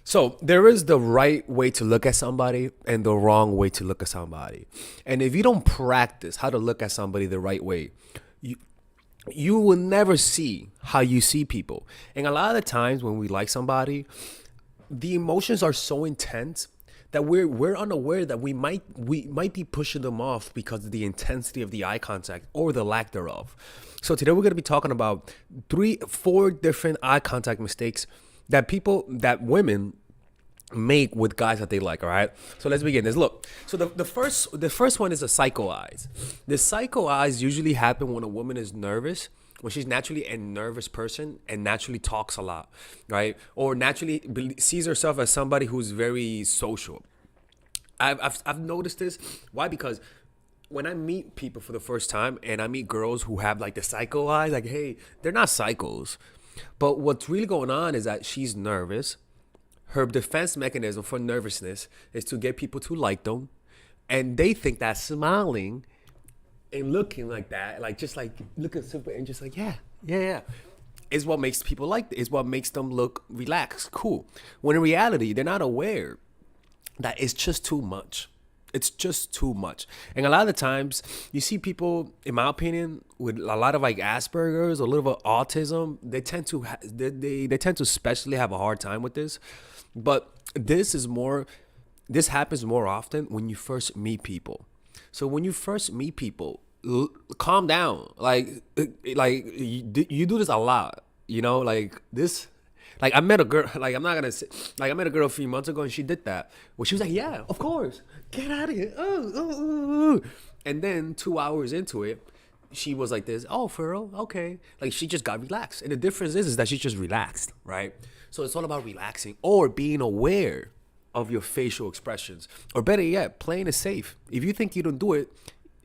So there is the right way to look at somebody and the wrong way to look at somebody. And if you don't practice how to look at somebody the right way, you you will never see how you see people. And a lot of the times when we like somebody, the emotions are so intense that we're unaware that we might be pushing them off because of the intensity of the eye contact or the lack thereof. So today we're going to be talking about four different eye contact mistakes that women make with guys that they like. All right, so let's begin this. Look, so the first one is the psycho eyes. The psycho eyes usually happen when a woman is nervous, when she's naturally a nervous person and naturally talks a lot, right? Or naturally sees herself as somebody who's very social. I've noticed this. Why? Because when I meet people for the first time and I meet girls who have like the psycho eyes, like, hey, they're not psychos. But what's really going on is that she's nervous. Her defense mechanism for nervousness is to get people to like them. And they think that smiling and looking like that, like just like looking simple and just like, yeah, yeah, yeah, is what makes people is what makes them look relaxed, cool. When in reality, they're not aware that it's just too much. It's just too much. And a lot of the times you see people, in my opinion, with a lot of like Asperger's or a little bit of autism, they tend to especially have a hard time with this. But this happens more often when you first meet people. So when you first meet people, calm down. You do this a lot, like this. Like I met a girl, like I'm not gonna say, like I met a girl a few months ago and she did that. Well, she was like, yeah, of course, get out of here. And then 2 hours into it, she was like this, oh, for real? Okay. Like she just got relaxed. And the difference is that she's just relaxed, right? So it's all about relaxing or being aware of your facial expressions. Or better yet, playing it safe. If you think you don't do it,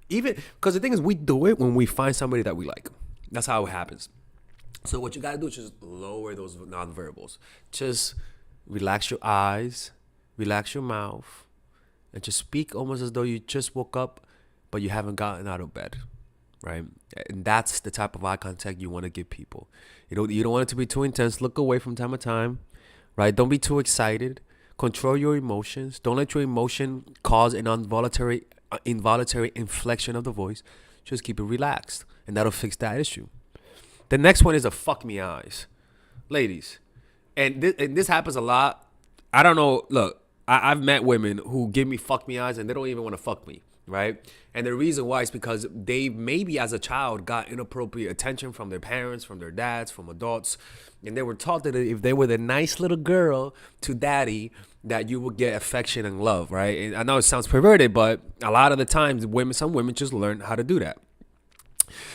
even, because the thing is we do it when we find somebody that we like. That's how it happens. So what you gotta do is just lower those nonverbals. Just relax your eyes, relax your mouth, and just speak almost as though you just woke up, but you haven't gotten out of bed, right? And that's the type of eye contact you want to give people. You don't want it to be too intense. Look away from time to time, right? Don't be too excited. Control your emotions. Don't let your emotion cause an involuntary inflection of the voice. Just keep it relaxed, and that'll fix that issue. The next one is the fuck me eyes. Ladies, and this happens a lot. I don't know. Look, I've met women who give me fuck me eyes and they don't even want to fuck me, right? And the reason why is because they maybe as a child got inappropriate attention from their parents, from their dads, from adults. And they were taught that if they were the nice little girl to daddy, that you would get affection and love, right? And I know it sounds perverted, but a lot of the times some women just learn how to do that.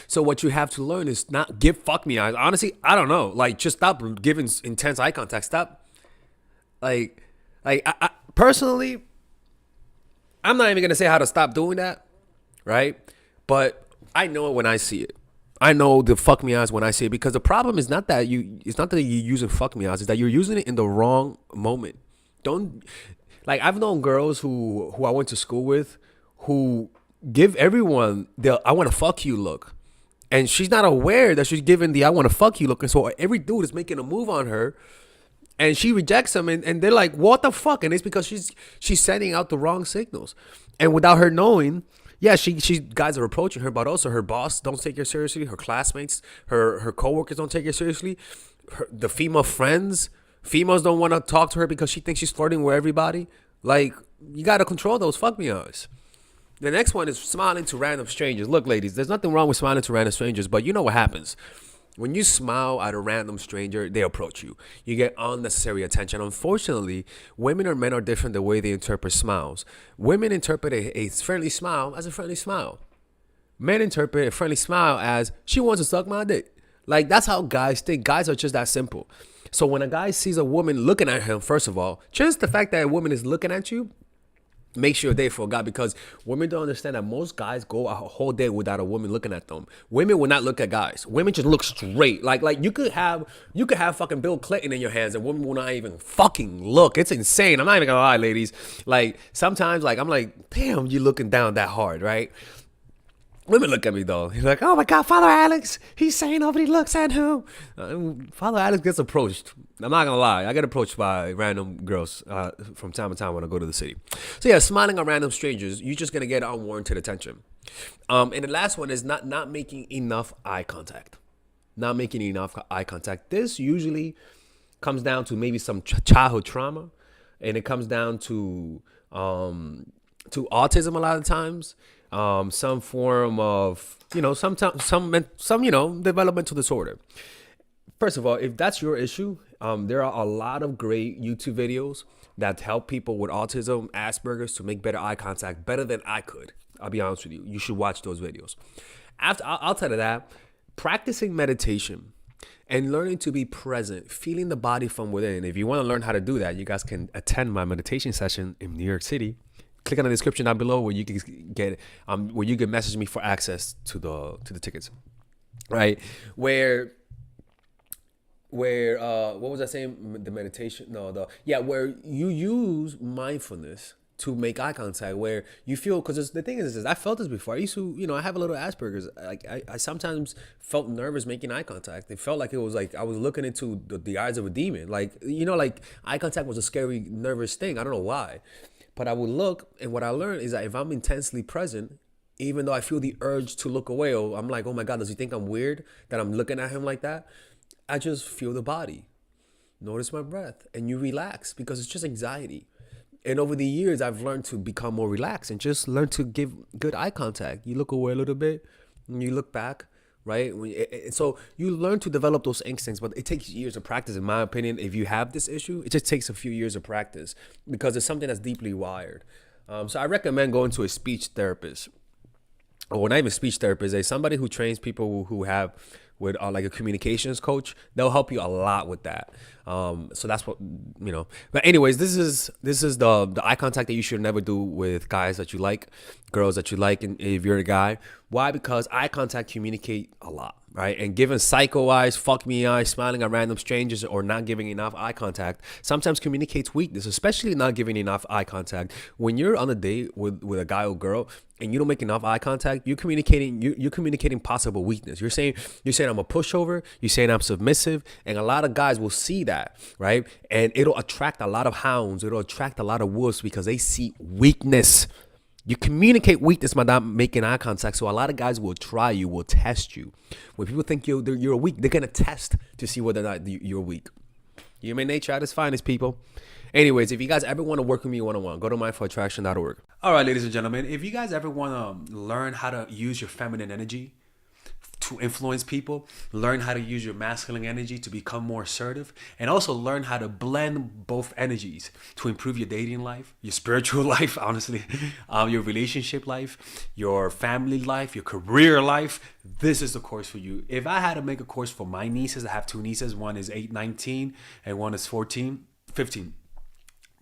So what you have to learn is not give fuck me eyes. Honestly, I don't know. Like, just stop giving intense eye contact. Stop. I personally, I'm not even gonna say how to stop doing that, right? But I know it when I see it. I know the fuck me eyes when I see it because the problem is not that it's not that you're using fuck me eyes. It's that you're using it in the wrong moment. Don't like I've known girls who I went to school with who give everyone the I want to fuck you look. And she's not aware that she's giving the I want to fuck you look. And so every dude is making a move on her and she rejects them and they're like, what the fuck? And it's because she's sending out the wrong signals. And without her knowing, yeah, she guys are approaching her, but also her boss don't take her seriously. Her classmates, her coworkers don't take her seriously. The females don't want to talk to her because she thinks she's flirting with everybody. Like, you got to control those fuck me eyes. The next one is smiling to random strangers. Look, ladies, there's nothing wrong with smiling to random strangers, but you know what happens. When you smile at a random stranger, they approach you. You get unnecessary attention. Unfortunately, women or men are different the way they interpret smiles. Women interpret a friendly smile as a friendly smile. Men interpret a friendly smile as, she wants to suck my dick. Like, that's how guys think. Guys are just that simple. So when a guy sees a woman looking at him, first of all, just the fact that a woman is looking at you, make sure they forgot because women don't understand that most guys go a whole day without a woman looking at them. Women will not look at guys. Women just look straight. Like you could have fucking Bill Clinton in your hands and women will not even fucking look. It's insane. I'm not even gonna lie, ladies. Like sometimes like I'm like, damn, you looking down that hard, right? Women look at me though. He's like, "Oh my God, Father Alex, he's saying nobody looks at him." Father Alex gets approached. I'm not gonna lie, I get approached by random girls from time to time when I go to the city. So yeah, smiling at random strangers, you're just gonna get unwarranted attention. And the last one is not making enough eye contact. Not making enough eye contact. This usually comes down to maybe some childhood trauma, and it comes down to autism a lot of times, some form of sometimes some developmental disorder. First of all, if that's your issue, there are a lot of great YouTube videos that help people with autism, Asperger's to make better eye contact, better than I could. I'll be honest with you. You should watch those videos. Outside of that, practicing meditation and learning to be present, feeling the body from within. If you want to learn how to do that, you guys can attend my meditation session in New York City. Click on the description down below where you can get where you can message me for access to the tickets. Right? Where what was I saying? The meditation? No, where you use mindfulness to make eye contact, where you feel, because the thing is I felt this before. I used to, I have a little Asperger's. Like I sometimes felt nervous making eye contact. It felt like it was like I was looking into the eyes of a demon. Like, like eye contact was a scary, nervous thing. I don't know why. But I would look, and what I learned is that if I'm intensely present, even though I feel the urge to look away, or I'm like, oh my God, does he think I'm weird that I'm looking at him like that? I just feel the body. Notice my breath, and you relax, because it's just anxiety. And over the years, I've learned to become more relaxed and just learn to give good eye contact. You look away a little bit, and you look back, right? So you learn to develop those instincts, but it takes years of practice, in my opinion. If you have this issue, it just takes a few years of practice, because it's something that's deeply wired. So I recommend going to a speech therapist, or not even speech therapist, somebody who trains people who have with like a communications coach. They'll help you a lot with that. So that's what, but anyways, this is the eye contact that you should never do with guys that you like, girls that you like, and if you're a guy. Why? Because eye contact communicate a lot, right? And giving psycho eyes, fuck me eyes, smiling at random strangers, or not giving enough eye contact sometimes communicates weakness, especially not giving enough eye contact. When you're on a date with a guy or girl and you don't make enough eye contact, you're communicating possible weakness. You're saying I'm a pushover, you're saying I'm submissive, and a lot of guys will see that, right? And it'll attract a lot of hounds, it'll attract a lot of wolves, because they see weakness. You communicate weakness by not making eye contact. So a lot of guys will try you, will test you. When people think you're weak, they're going to test to see whether or not you're weak. Human nature at its finest, people. Anyways, if you guys ever want to work with me one-on-one, go to mindfulattraction.org. All right, ladies and gentlemen, if you guys ever want to learn how to use your feminine energy to influence people, learn how to use your masculine energy to become more assertive, and also learn how to blend both energies to improve your dating life, your spiritual life, honestly, your relationship life, your family life, your career life, this is the course for you. If I had to make a course for my nieces, I have two nieces, one is 19 and one is 15.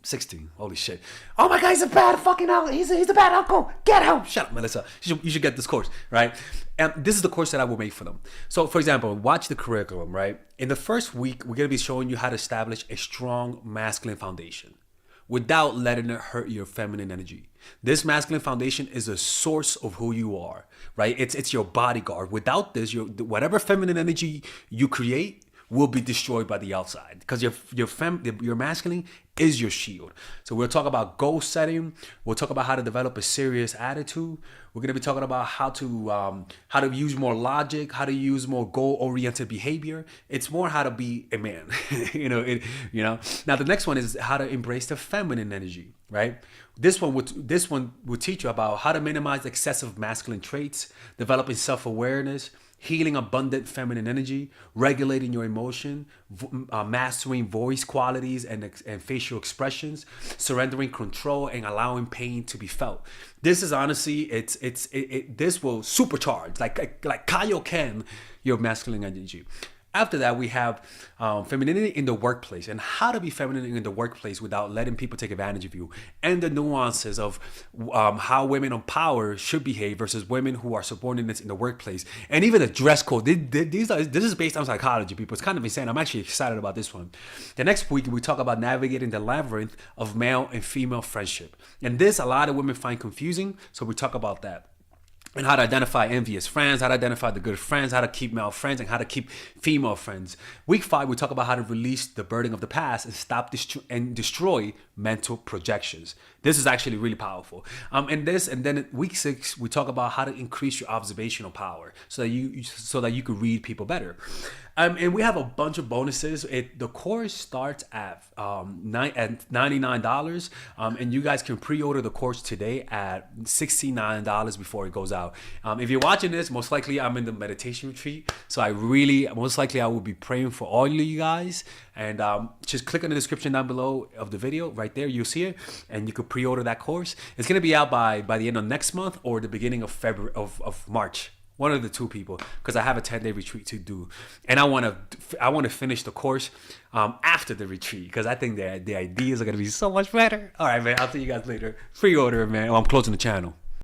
16. Holy shit. Oh my God, he's a bad fucking uncle. He's a bad uncle. Get him. Shut up, Melissa. You should get this course, right? And this is the course that I will make for them. So, for example, watch the curriculum, right? In the first week, we're going to be showing you how to establish a strong masculine foundation without letting it hurt your feminine energy. This masculine foundation is a source of who you are, right? It's your bodyguard. Without this, whatever feminine energy you create will be destroyed by the outside, because your masculine is your shield. So we'll talk about goal setting. We'll talk about how to develop a serious attitude. We're going to be talking about how to use more logic, how to use more goal-oriented behavior. It's more how to be a man. Now the next one is how to embrace the feminine energy, right? This one will teach you about how to minimize excessive masculine traits, developing self-awareness, healing abundant feminine energy, regulating your emotion, mastering voice qualities and facial expressions, surrendering control, and allowing pain to be felt. This is honestly, this will supercharge, like Kaioken, your masculine energy. After that, we have femininity in the workplace, and how to be feminine in the workplace without letting people take advantage of you, and the nuances of how women on power should behave versus women who are subordinates in the workplace, and even the dress code. This is based on psychology, people. It's kind of insane. I'm actually excited about this one. The next week, we talk about navigating the labyrinth of male and female friendship, and this a lot of women find confusing, so we talk about that. and how to identify envious friends, how to identify the good friends, how to keep male friends, and how to keep female friends. Week 5, we talk about how to release the burden of the past and stop destroy mental projections. This is actually really powerful. And then week 6, we talk about how to increase your observational power so that you could read people better. And we have a bunch of bonuses. The course starts at $99, and you guys can pre-order the course today at $69 before it goes out. If you're watching this, most likely I'm in the meditation retreat, so most likely I will be praying for all of you guys. And just click on the description down below of the video. Right there, you'll see it, and you could pre-order that course. It's gonna be out by the end of next month or the beginning of February of March. One of the two people, because I have a 10-day retreat to do, and I want to finish the course after the retreat, because I think the ideas are gonna be so much better. All right, man. I'll see you guys later. Pre-order, man. I'm closing the channel.